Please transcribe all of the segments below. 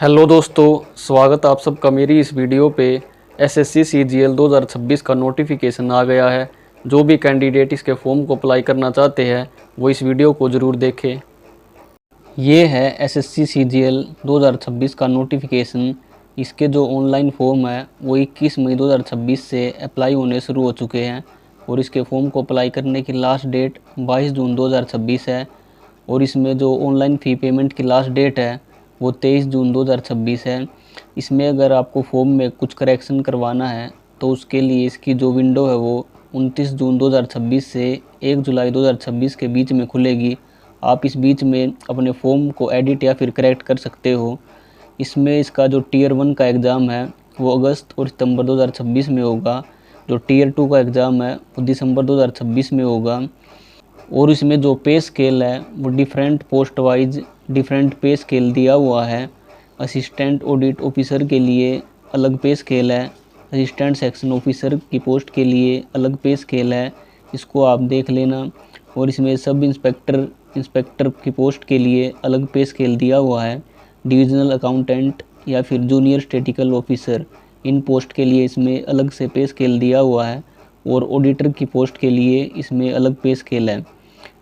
Hello दोस्तों, स्वागत आप सबका मेरी इस वीडियो पे। एसएससी सीजीएल 2026 का नोटिफिकेशन आ गया है। जो भी कैंडिडेट इसके फॉर्म को अप्लाई करना चाहते हैं वो इस वीडियो को ज़रूर देखें। ये है एसएससी सीजीएल 2026 का नोटिफिकेशन। इसके जो ऑनलाइन फॉर्म है वो 21 मई 2026 से अप्लाई होने शुरू हो चुके हैं और इसके फॉर्म को अप्लाई करने की लास्ट डेट 22 जून 2026 है। और इसमें जो ऑनलाइन फ़ी पेमेंट की लास्ट डेट है वो 23 जून 2026 है। इसमें अगर आपको फॉर्म में कुछ करेक्शन करवाना है तो उसके लिए इसकी जो विंडो है वो 29 जून 2026 से 1 जुलाई 2026 के बीच में खुलेगी। आप इस बीच में अपने फॉर्म को एडिट या फिर करेक्ट कर सकते हो। इसमें इसका जो टीयर 1 का एग्ज़ाम है वो अगस्त और सितंबर 2026 में होगा। जो टीयर 2 का एग्ज़ाम है वो दिसंबर 2026 में होगा। और इसमें जो पे स्केल है वो डिफरेंट पोस्ट वाइज डिफरेंट पे स्केल दिया हुआ है। असिस्टेंट ऑडिट ऑफिसर के लिए अलग पे स्केल है, असिस्टेंट सेक्शन ऑफिसर की पोस्ट के लिए अलग पे स्केल है, इसको आप देख लेना। और इसमें सब इंस्पेक्टर की पोस्ट के लिए अलग पे स्केल दिया हुआ है। डिविजनल अकाउंटेंट या फिर जूनियर स्टैटिस्टिकल ऑफिसर, इन पोस्ट के लिए इसमें अलग से पे स्केल दिया हुआ है। और ऑडिटर की पोस्ट के लिए इसमें अलग पे स्केल है।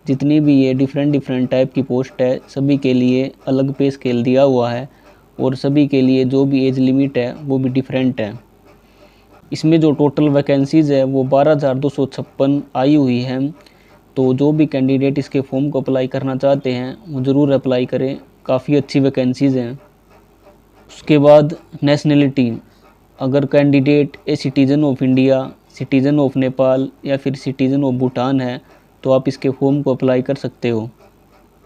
जितनी भी ये डिफरेंट टाइप की पोस्ट है सभी के लिए अलग पे स्केल दिया हुआ है और सभी के लिए जो भी एज लिमिट है वो भी डिफरेंट है। इसमें जो टोटल वैकेंसीज़ है वो 12,256 आई हुई है। तो जो भी कैंडिडेट इसके फॉर्म को अप्लाई करना चाहते हैं वो ज़रूर अप्लाई करें, काफ़ी अच्छी वैकेंसीज़ हैं। उसके बाद नेशनलिटी, अगर candidate A citizen of India, citizen of Nepal या फिर सिटीज़न ऑफ भूटान है तो आप इसके फॉर्म को अप्लाई कर सकते हो।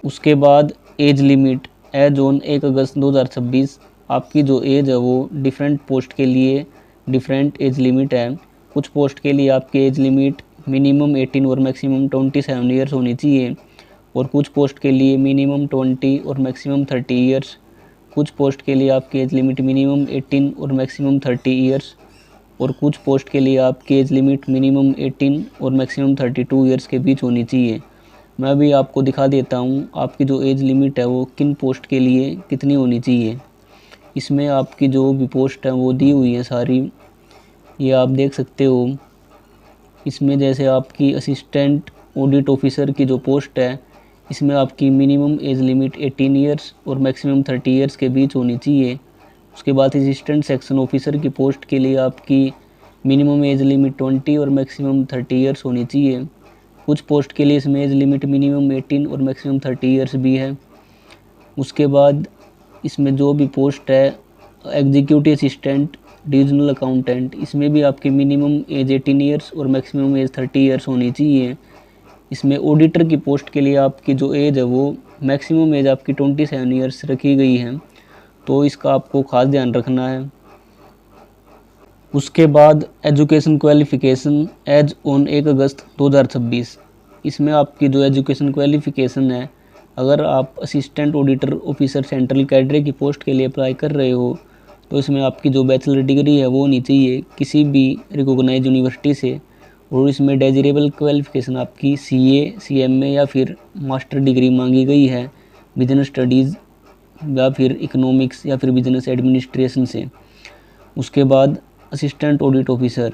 उसके बाद एज लिमिट, एज ऑन 1 अगस्त 2026 आपकी जो एज है वो डिफरेंट पोस्ट के लिए डिफरेंट एज लिमिट है। कुछ पोस्ट के लिए आपकी एज लिमिट मिनिमम 18 और मैक्सिमम 27 ईयर्स होनी चाहिए और कुछ पोस्ट के लिए मिनिमम 20 और मैक्सिमम 30 ईयर्स। कुछ पोस्ट के लिए आपकी एज लिमिट मिनिमम 18 और मैक्सिमम 30 ईयर्स और कुछ पोस्ट के लिए आपकी एज लिमिट मिनिमम 18 और मैक्सिमम 32 ईयर्स के बीच होनी चाहिए। मैं अभी आपको दिखा देता हूँ आपकी जो एज लिमिट है वो किन पोस्ट के लिए कितनी होनी चाहिए। इसमें आपकी जो भी पोस्ट है वो दी हुई है सारी, ये आप देख सकते हो। इसमें जैसे आपकी असिस्टेंट ऑडिट ऑफिसर की जो पोस्ट है इसमें आपकी मिनिमम एज लिमिट 18 ईयर्स और मैक्सिमम 30 ईयर्स के बीच होनी चाहिए। उसके बाद असिस्टेंट सेक्शन ऑफिसर की पोस्ट के लिए आपकी मिनिमम एज लिमिट 20 और मैक्सिमम 30 ईयर्स होनी चाहिए। कुछ पोस्ट के लिए इसमें एज लिमिट मिनिमम 18 और मैक्सिमम 30 ईयर्स भी है। उसके बाद इसमें जो भी पोस्ट है एग्जीक्यूटिव असिस्टेंट डिविजनल अकाउंटेंट, इसमें भी आपकी मिनिमम एज 18 ईयर्स और मैक्सिमम एज 30 ईयर्स होनी चाहिए। इसमें ऑडिटर की पोस्ट के लिए आपकी जो एज है वो मैक्सिमम एज आपकी 27 ईयर्स रखी गई है, तो इसका आपको खास ध्यान रखना है। उसके बाद एजुकेशन क्वालिफ़िकेशन एज ऑन 1 अगस्त 2026, इसमें आपकी जो एजुकेशन क्वालिफ़िकेशन है, अगर आप assistant auditor officer central cadre की पोस्ट के लिए अप्लाई कर रहे हो तो इसमें आपकी जो बैचलर डिग्री है वो होनी चाहिए किसी भी रिकॉग्नाइज्ड यूनिवर्सिटी से। और इसमें डेजिरेबल क्वालिफ़िकेशन आपकी सीए, सीएमए या फिर मास्टर डिग्री मांगी गई है बिजनेस स्टडीज़ या फिर इकोनॉमिक्स या फिर बिजनेस एडमिनिस्ट्रेशन से। उसके बाद असिस्टेंट ऑडिट ऑफिसर,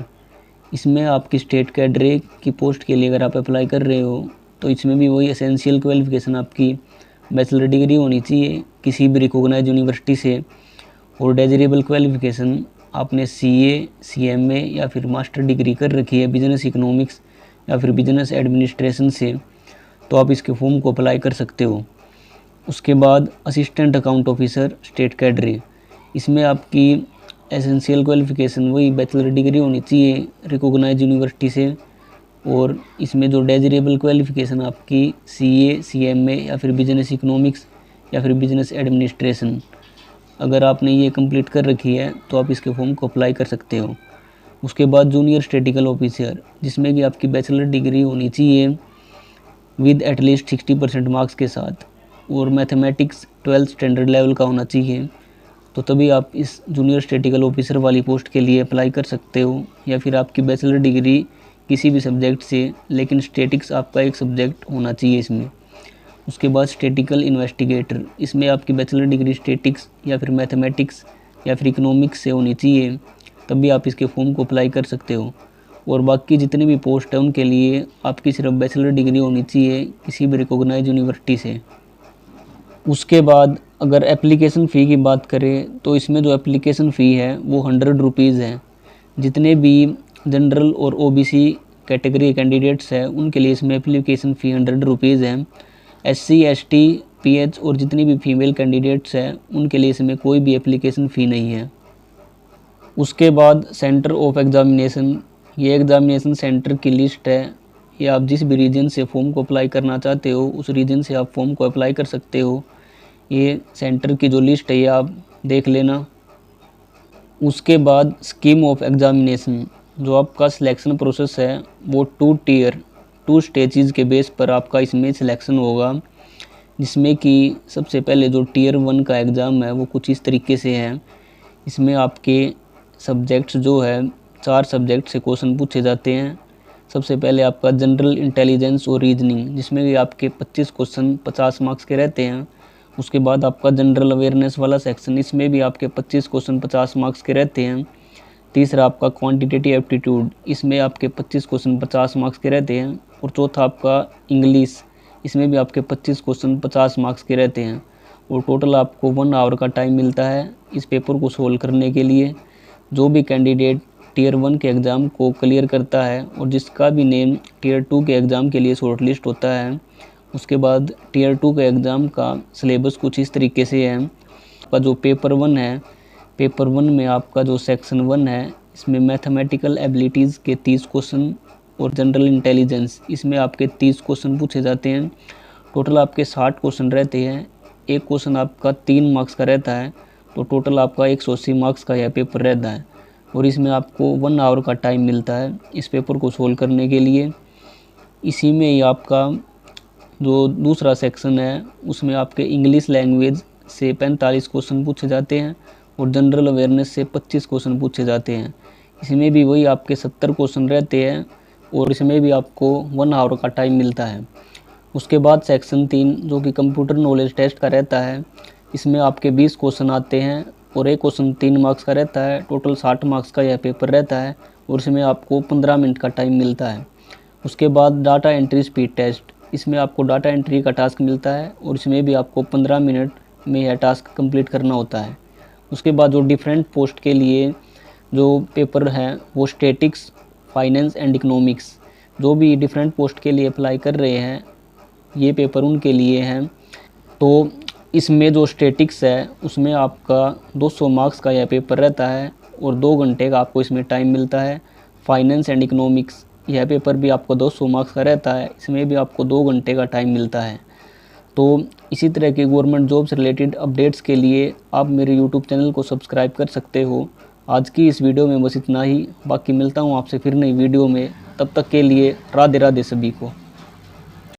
इसमें आपकी स्टेट कैडरे की पोस्ट के लिए अगर आप अप्लाई कर रहे हो तो इसमें भी वही एसेंशियल क्वालिफ़िकेशन आपकी बैचलर डिग्री होनी चाहिए किसी भी रिकॉग्नाइज्ड यूनिवर्सिटी से। और डेजिरेबल क्वालिफ़िकेशन आपने सीए, सीएमए या फिर मास्टर डिग्री कर रखी है बिजनेस इकोनॉमिक्स या फिर बिजनेस एडमिनिस्ट्रेशन से, तो आप इसके फॉर्म को अप्लाई कर सकते हो। उसके बाद assistant account officer state cadre, इसमें आपकी एसेंशियल क्वालिफ़िकेशन वही बैचलर डिग्री होनी चाहिए रिकॉग्नाइज्ड यूनिवर्सिटी से। और इसमें जो डेजिरेबल क्वालिफ़िकेशन आपकी सीए, सीएमए या फिर बिजनेस इकोनॉमिक्स या फिर बिजनेस एडमिनिस्ट्रेशन, अगर आपने ये कंप्लीट कर रखी है तो आप इसके फॉर्म को अप्लाई कर सकते हो। उसके बाद जूनियर स्टैटिस्टिकल ऑफिसर, जिसमें कि आपकी बैचलर डिग्री होनी चाहिए विद एटलीस्ट 60% मार्क्स के साथ और मैथमेटिक्स 12th स्टैंडर्ड लेवल का होना चाहिए, तो तभी आप इस जूनियर स्टैटिस्टिकल ऑफिसर वाली पोस्ट के लिए अप्लाई कर सकते हो। या फिर आपकी बैचलर डिग्री किसी भी सब्जेक्ट से, लेकिन स्टैटिक्स आपका एक सब्जेक्ट होना चाहिए इसमें। उसके बाद स्टैटिकल इन्वेस्टिगेटर, इसमें आपकी बैचलर डिग्री स्टैटिक्स या फिर मैथमेटिक्स या फिर इकोनॉमिक्स से होनी चाहिए, तब भी आप इसके फॉर्म को अप्लाई कर सकते हो। और बाकी जितने भी पोस्ट है उनके लिए आपकी सिर्फ बैचलर डिग्री होनी चाहिए किसी भी रिकॉग्नाइज यूनिवर्सिटी से। उसके बाद अगर एप्लीकेशन फ़ी की बात करें तो इसमें जो एप्लीकेशन फ़ी है वो 100 रुपीज़ है। जितने भी जनरल और ओबीसी कैटेगरी कैंडिडेट्स हैं उनके लिए इसमें एप्लीकेशन फ़ी 100 रुपीज़ है। एससी, एसटी, पीएच और जितनी भी फीमेल कैंडिडेट्स हैं उनके लिए इसमें कोई भी एप्लीकेशन फ़ी नहीं है। उसके बाद सेंटर ऑफ एग्ज़ामिनेशन, ये एग्ज़ामिनेशन सेंटर की लिस्ट है। ये आप जिस भी रीजन से फॉर्म को अप्लाई करना चाहते हो उस रीजन से आप फॉर्म को अप्लाई कर सकते हो। ये सेंटर की जो लिस्ट है ये आप देख लेना। उसके बाद स्कीम ऑफ एग्ज़ामिनेशन, जो आपका सिलेक्शन प्रोसेस है वो 2 स्टेजेस के बेस पर आपका इसमें सिलेक्शन होगा, जिसमें कि सबसे पहले जो टियर 1 का एग्ज़ाम है वो कुछ इस तरीके से है। इसमें आपके सब्जेक्ट्स जो है 4 सब्जेक्ट से क्वेश्चन पूछे जाते हैं। सबसे पहले आपका जनरल इंटेलिजेंस और रीजनिंग, जिसमें भी आपके 25 क्वेश्चन 50 मार्क्स के रहते हैं। उसके बाद आपका जनरल अवेयरनेस वाला सेक्शन, इसमें भी आपके 25 क्वेश्चन 50 मार्क्स के रहते हैं। तीसरा आपका क्वांटिटेटिव एप्टीट्यूड, इसमें आपके 25 क्वेश्चन 50 मार्क्स के रहते हैं। और चौथा आपका इंग्लिश, इसमें भी आपके 25 क्वेश्चन 50 मार्क्स के रहते हैं। और टोटल आपको 1 आवर का टाइम मिलता है इस पेपर को सोल्व करने के लिए। जो भी कैंडिडेट टियर 1 के एग्ज़ाम को क्लियर करता है और जिसका भी नेम टियर 2 के एग्ज़ाम के लिए शॉर्ट लिस्ट होता है, उसके बाद टियर 2 के एग्ज़ाम का सिलेबस कुछ इस तरीके से है। आपका जो पेपर 1 है, पेपर 1 में आपका जो सेक्शन 1 है इसमें मैथमेटिकल एबिलिटीज़ के 30 क्वेश्चन और जनरल इंटेलिजेंस, इसमें आपके 30 क्वेश्चन पूछे जाते हैं। टोटल आपके 60 क्वेश्चन रहते हैं। एक क्वेश्चन आपका 3 मार्क्स का रहता है, तो टोटल आपका 180 मार्क्स का यह पेपर रहता है। और इसमें आपको 1 आवर का टाइम मिलता है इस पेपर को सोल्व करने के लिए। इसी में ही आपका जो दूसरा सेक्शन है उसमें आपके इंग्लिश लैंग्वेज से 45 क्वेश्चन पूछे जाते हैं और जनरल अवेयरनेस से 25 क्वेश्चन पूछे जाते हैं। इसमें भी वही आपके 70 क्वेश्चन रहते हैं और इसमें भी आपको 1 आवर का टाइम मिलता है। उसके बाद सेक्शन 3 जो कि कंप्यूटर नॉलेज टेस्ट का रहता है, इसमें आपके 20 क्वेश्चन आते हैं और एक क्वेश्चन 3 मार्क्स का रहता है। टोटल 60 मार्क्स का यह पेपर रहता है और इसमें आपको 15 मिनट का टाइम मिलता है। उसके बाद डाटा एंट्री स्पीड टेस्ट, इसमें आपको डाटा एंट्री का टास्क मिलता है और इसमें भी आपको 15 मिनट में यह टास्क कंप्लीट करना होता है। उसके बाद जो डिफरेंट पोस्ट के लिए जो पेपर है वो स्टैटिक्स, फाइनेंस एंड इकोनॉमिक्स, जो भी डिफरेंट पोस्ट के लिए अप्लाई कर रहे हैं ये पेपर उनके लिए हैं। तो इसमें जो स्टैटिक्स है उसमें आपका 200 मार्क्स का यह पेपर रहता है और 2 घंटे का आपको इसमें टाइम मिलता है। फाइनेंस एंड इकोनॉमिक्स, यह पेपर भी आपको 200 मार्क्स का रहता है, इसमें भी आपको 2 घंटे का टाइम मिलता है। तो इसी तरह के गवर्नमेंट जॉब से रिलेटेड अपडेट्स के लिए आप मेरे यूट्यूब चैनल को सब्सक्राइब कर सकते हो। आज की इस वीडियो में बस इतना ही, बाकी मिलता हूँ आपसे फिर नई वीडियो में। तब तक के लिए राधे राधे सभी को।